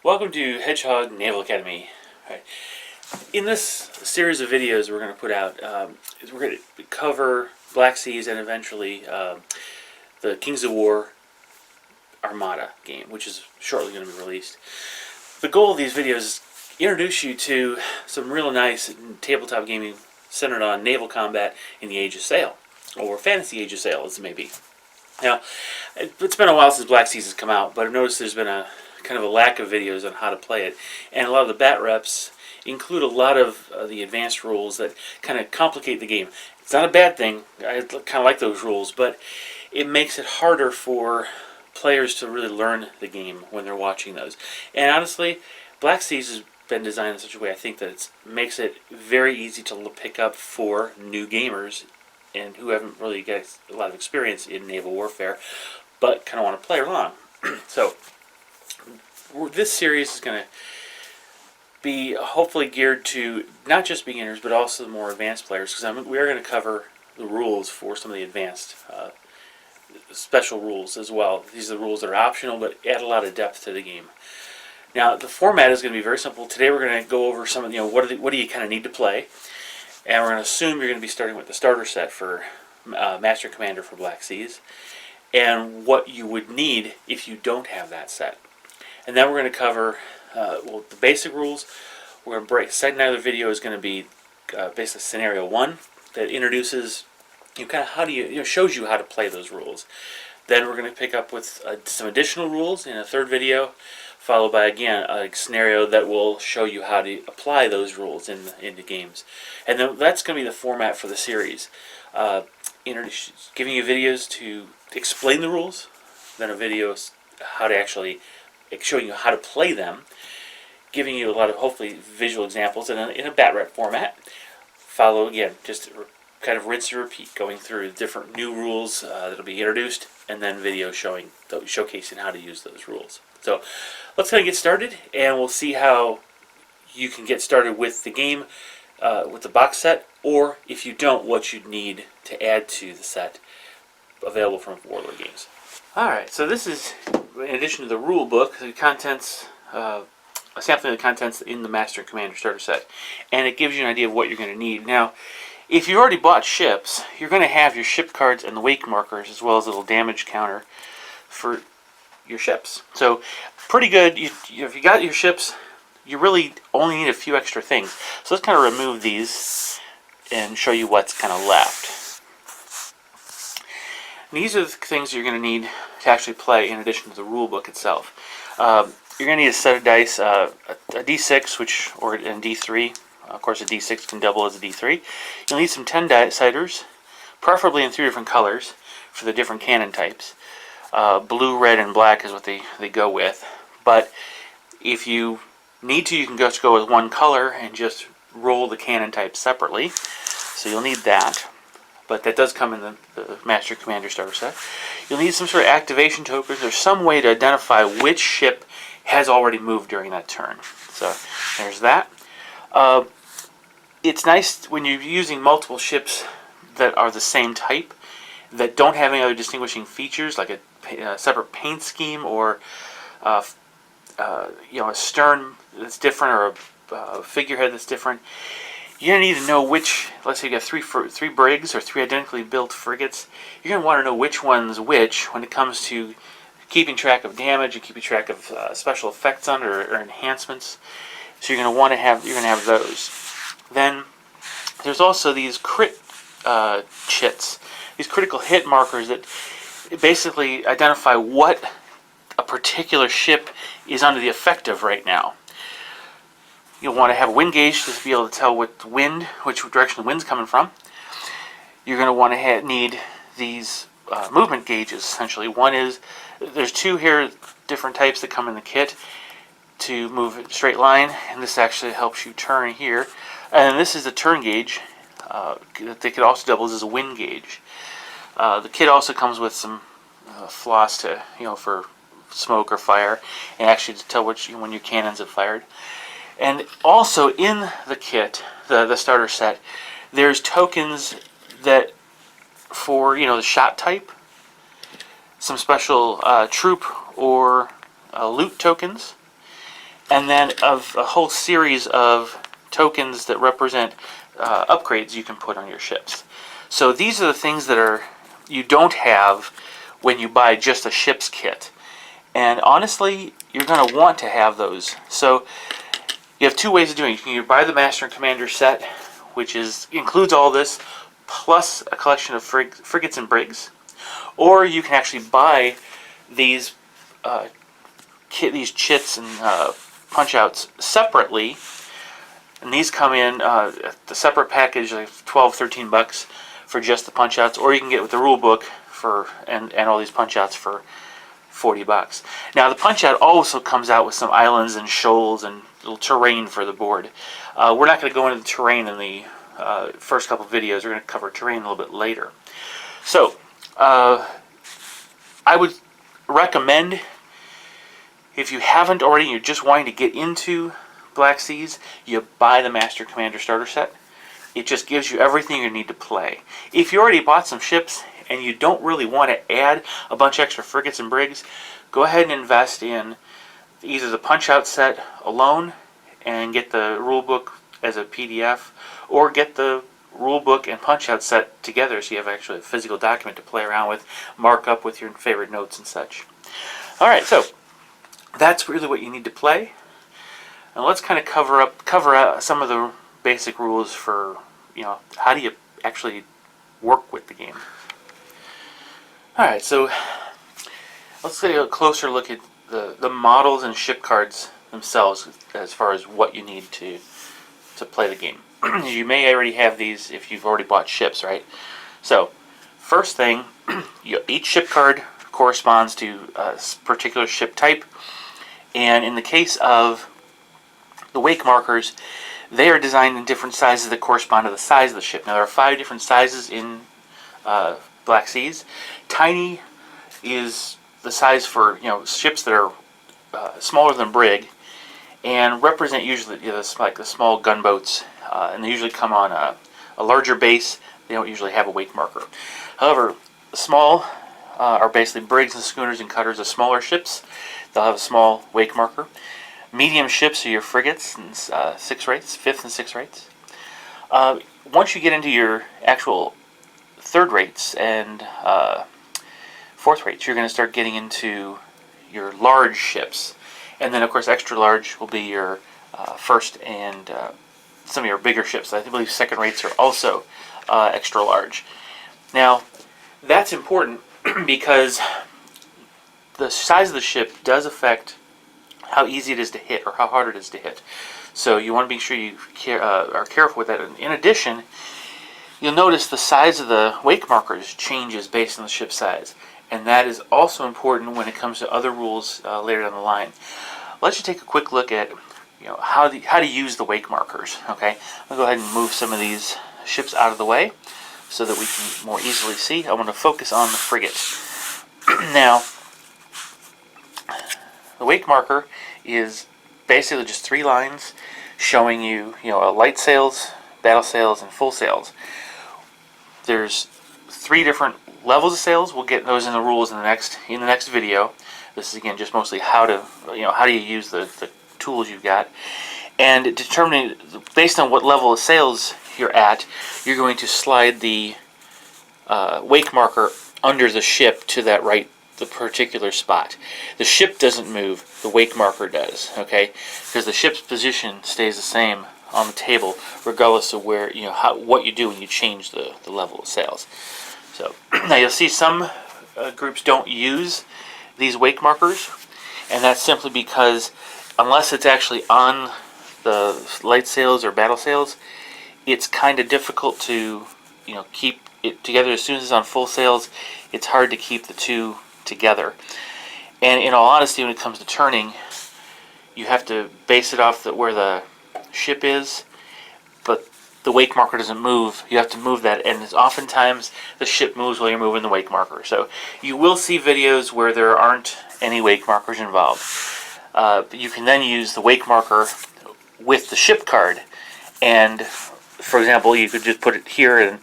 Welcome to Hedgehog Naval Academy. Right. In this series of videos we're going to put out, we're going to cover Black Seas and eventually the Kings of War Armada game, which is shortly going to be released. The goal of these videos is to introduce you to some real nice tabletop gaming centered on naval combat in the Age of Sail, or Fantasy Age of Sail as it may be. Now, it's been a while since Black Seas has come out, but I've noticed there's been a kind of a lack of videos on how to play it, and a lot of the bat reps include a lot of the advanced rules that kind of complicate the game. It's not a bad thing. I kind of like those rules, but it makes it harder for players to really learn the game when they're watching those. And honestly, Black Seas has been designed in such a way I think that it makes it very easy to pick up for new gamers and who haven't really got a lot of experience in naval warfare, but kind of want to play along. So this series is going to be hopefully geared to not just beginners, but also more advanced players, because we are going to cover the rules for some of the advanced special rules as well. These are the rules that are optional, but add a lot of depth to the game. Now, the format is going to be very simple. Today we're going to go over some of, what do you kind of need to play, and we're going to assume you're going to be starting with the starter set for Master Commander for Black Seas, and what you would need if you don't have that set. And then we're going to cover the basic rules. We're going to break. Second night of the video is going to be basically scenario 1 that introduces kind of how do you shows you how to play those rules. Then we're going to pick up with some additional rules in a third video, followed by again a scenario that will show you how to apply those rules into games. And then that's going to be the format for the series. Giving you videos to explain the rules, then a video how to actually showing you how to play them, giving you a lot of hopefully visual examples in a bat rep format. Follow again, just kind of rinse and repeat, going through different new rules that'll be introduced, and then video showcasing how to use those rules. So let's kind of get started, and we'll see how you can get started with the game with the box set, or if you don't, what you'd need to add to the set available from Warlord Games. Alright, so this is, in addition to the rule book, the contents, a sampling of the contents in the Master and Commander starter set. And it gives you an idea of what you're going to need. Now, if you already bought ships, you're going to have your ship cards and the wake markers, as well as a little damage counter for your ships. So, pretty good. If you got your ships, you really only need a few extra things. So let's kind of remove these and show you what's kind of left. These are the things you're going to need to actually play in addition to the rule book itself. You're going to need a set of dice, a D6 and D3. Of course, a D6 can double as a D3. You'll need some 10-siders, preferably in 3 different colors for the different cannon types. Blue, red, and black is what they go with. But if you need to, you can just go with one color and just roll the cannon type separately. So you'll need that. But that does come in the Master Commander starter set. You'll need some sort of activation tokens. There's some way to identify which ship has already moved during that turn. So there's that. It's nice when you're using multiple ships that are the same type, that don't have any other distinguishing features, like a separate paint scheme or a stern that's different, or a figurehead that's different. You're going to need to know which, let's say you got three brigs or 3 identically built frigates. You're going to want to know which one's which when it comes to keeping track of damage and keeping track of special effects on or enhancements. So you're going to have those. Then there's also these crit chits, these critical hit markers that basically identify what a particular ship is under the effect of right now. You'll want to have a wind gauge to be able to tell which direction the wind's coming from. You're going to want to need these movement gauges, essentially. One is, there's 2 here, different types that come in the kit to move a straight line, and this actually helps you turn here. And this is a turn gauge that they could also double as a wind gauge. The kit also comes with some floss to, for smoke or fire, and actually to tell when your cannons have fired. And also in the kit, the starter set, there's tokens that for the shot type, some special troop or loot tokens, and then of a whole series of tokens that represent upgrades you can put on your ships. So these are the things that you don't have when you buy just a ship's kit. And honestly, you're going to want to have those. So you have two ways of doing it. You can either buy the Master and Commander set, which includes all this, plus a collection of frigates and brigs. Or you can actually buy these chits and punch-outs separately. And these come in the separate package, like $12-13 for just the punch-outs. Or you can get with the rule book and all these punch-outs for $40. Now the punch-out also comes out with some islands and shoals and little terrain for the board. We're not going to go into the terrain in the first couple of videos. We're going to cover terrain a little bit later. So I would recommend, if you haven't already and you're just wanting to get into Black Seas, you buy the Master Commander starter set. It just gives you everything you need to play. If you already bought some ships and you don't really want to add a bunch of extra frigates and brigs, go ahead and invest in either the punch-out set alone and get the rule book as a PDF, or get the rule book and punch-out set together so you have actually a physical document to play around with, mark up with your favorite notes and such. Alright, so that's really what you need to play. And let's kind of cover out some of the basic rules for, how do you actually work with the game. Alright, so let's take a closer look at the models and ship cards themselves as far as what you need to play the game. You may already have these if you've already bought ships, right? So, first thing, each ship card corresponds to a particular ship type, and in the case of the wake markers, they are designed in different sizes that correspond to the size of the ship. Now, there are 5 different sizes in Black Seas. Tiny is the size for ships that are smaller than brig, and represent usually like the small gunboats, and they usually come on a larger base. They don't usually have a wake marker. However, the small are basically brigs and schooners and cutters of smaller ships. They'll have a small wake marker. Medium ships are your frigates and 6 rates, 5th and 6th rates. Once you get into your actual 3rd rates and 4th rates, you're going to start getting into your large ships. And then, of course, extra large will be your first and some of your bigger ships. I believe 2nd rates are also extra large. Now, that's important because the size of the ship does affect how easy it is to hit or how hard it is to hit. So you want to be sure you are careful with that. And in addition, you'll notice the size of the wake markers changes based on the ship size. And that is also important when it comes to other rules later down the line. Let's just take a quick look at how to use the wake markers. Okay, I'll go ahead and move some of these ships out of the way so that we can more easily see. I want to focus on the frigate. Now, the wake marker is basically just 3 lines showing you, light sails, battle sails, and full sails. There's 3 different levels of sails. We'll get those in the rules in the next video. This is again just mostly how do you use the tools you've got, and determining based on what level of sails you're at, you're going to slide the wake marker under the ship to the particular spot. The ship doesn't move, the wake marker does, okay? Because the ship's position stays the same on the table regardless of where, what you do when you change the level of sails. So now you'll see some groups don't use these wake markers, and that's simply because unless it's actually on the light sails or battle sails, it's kind of difficult to keep it together. As soon as it's on full sails, it's hard to keep the two together. And in all honesty, when it comes to turning, you have to base it off where the ship is, but the wake marker doesn't move. You have to move that, and oftentimes the ship moves while you're moving the wake marker. So you will see videos where there aren't any wake markers involved. But you can then use the wake marker with the ship card, and for example, you could just put it here and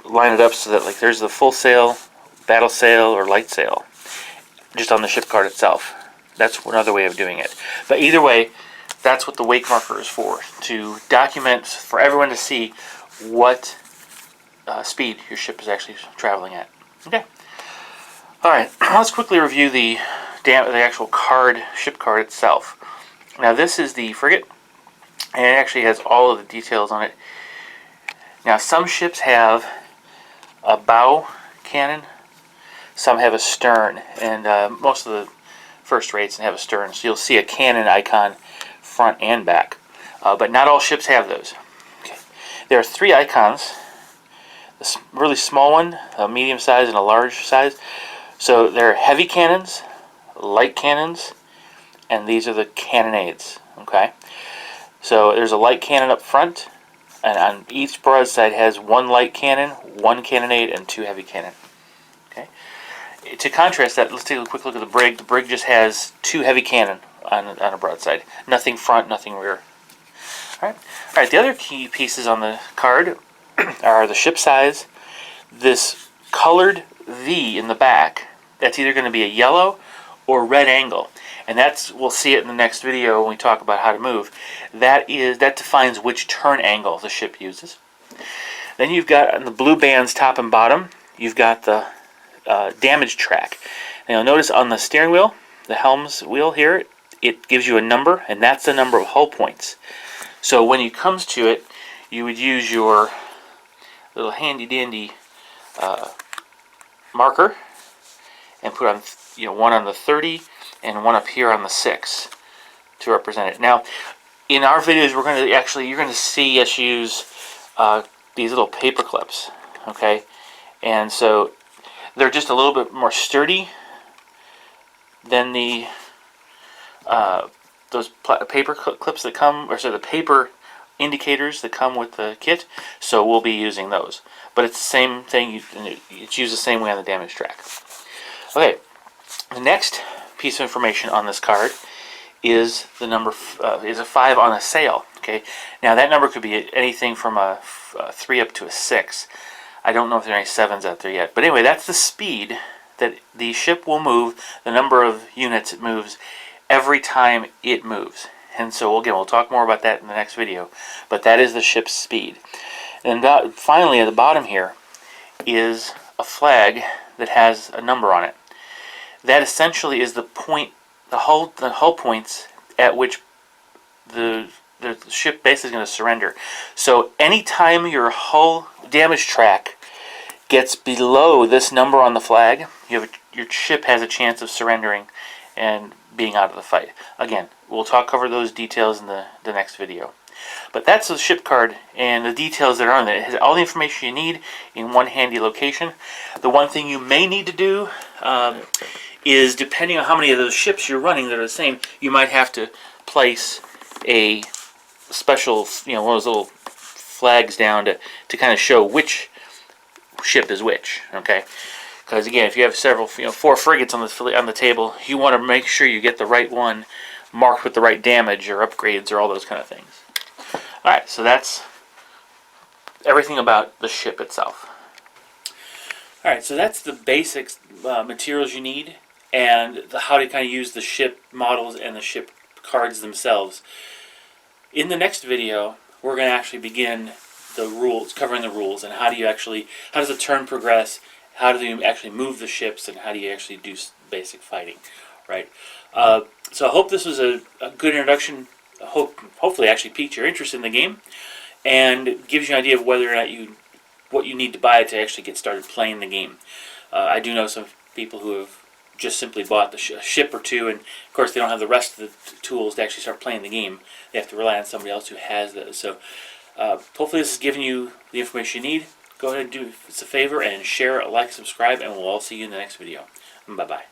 line it up so that like there's the full sail, battle sail, or light sail, just on the ship card itself. That's another way of doing it. But either way, that's what the wake marker is for, to document for everyone to see what speed your ship is actually traveling at. Okay. All right. Let's quickly review the actual card, ship card itself. Now this is the frigate, and it actually has all of the details on it. Now some ships have a bow cannon, some have a stern, and most of the first rates have a stern. So you'll see a cannon icon front and back, but not all ships have those. Okay. There are 3 icons: a really small one, a medium size, and a large size. So there are heavy cannons, light cannons, and these are the cannonades. Okay, so there's a light cannon up front, and on each broadside has 1 light cannon, 1 cannonade, and 2 heavy cannon. Okay. To contrast that, let's take a quick look at the brig. The brig just has 2 heavy cannon on a broadside. Nothing front, nothing rear. All right. The other key pieces on the card are the ship size, this colored V in the back. That's either going to be a yellow or red angle, and we'll see it in the next video when we talk about how to move. That defines which turn angle the ship uses. Then you've got on the blue bands top and bottom, you've got the damage track. Now you'll notice on the steering wheel, the helm's wheel here, it gives you a number, and that's the number of hull points. So when it comes to it, you would use your little handy dandy marker and put on one on the 30 and one up here on the 6 to represent it. Now in our videos you're going to see us use these little paper clips, okay, and so they're just a little bit more sturdy than the those paper clips that come, or so the paper indicators that come with the kit. So we'll be using those, but it's the same thing. It's used the same way on the damage track. Okay, the next piece of information on this card is the number is a 5 on a sail. Okay, now that number could be anything from a 3 up to a 6. I don't know if there are any 7s out there yet, but anyway, that's the speed that the ship will move, the number of units it moves every time it moves. And so again, we'll talk more about that in the next video, but that is the ship's speed. And finally, at the bottom here is a flag that has a number on it. That essentially is the point, the hull points at which the ship basically is going to surrender. So anytime your hull damage track gets below this number on the flag, your ship has a chance of surrendering and being out of the fight. Again, we'll cover those details in the next video. But that's the ship card and the details that are on there. It has all the information you need in one handy location. The one thing you may need to do is, depending on how many of those ships you're running that are the same, you might have to place a special, one of those little flags down to kind of show which ship is which. Okay, because again, if you have several, 4 frigates on the table, you want to make sure you get the right one marked with the right damage or upgrades or all those kind of things. All right, so that's everything about the ship itself. All right, so that's the basic materials you need and how to kind of use the ship models and the ship cards themselves. In the next video, we're going to actually begin the rules, covering the rules, and how does the turn progress, how do you actually move the ships, and how do you actually do basic fighting, right? So I hope this was a good introduction. Hopefully actually piqued your interest in the game and gives you an idea of whether or not what you need to buy to actually get started playing the game. I do know some people who have just simply bought the ship or two, and of course they don't have the rest of the tools to actually start playing the game. They have to rely on somebody else who has those. So hopefully this has given you the information you need. Go ahead and do us a favor and share, like, subscribe, and we'll all see you in the next video. Bye-bye.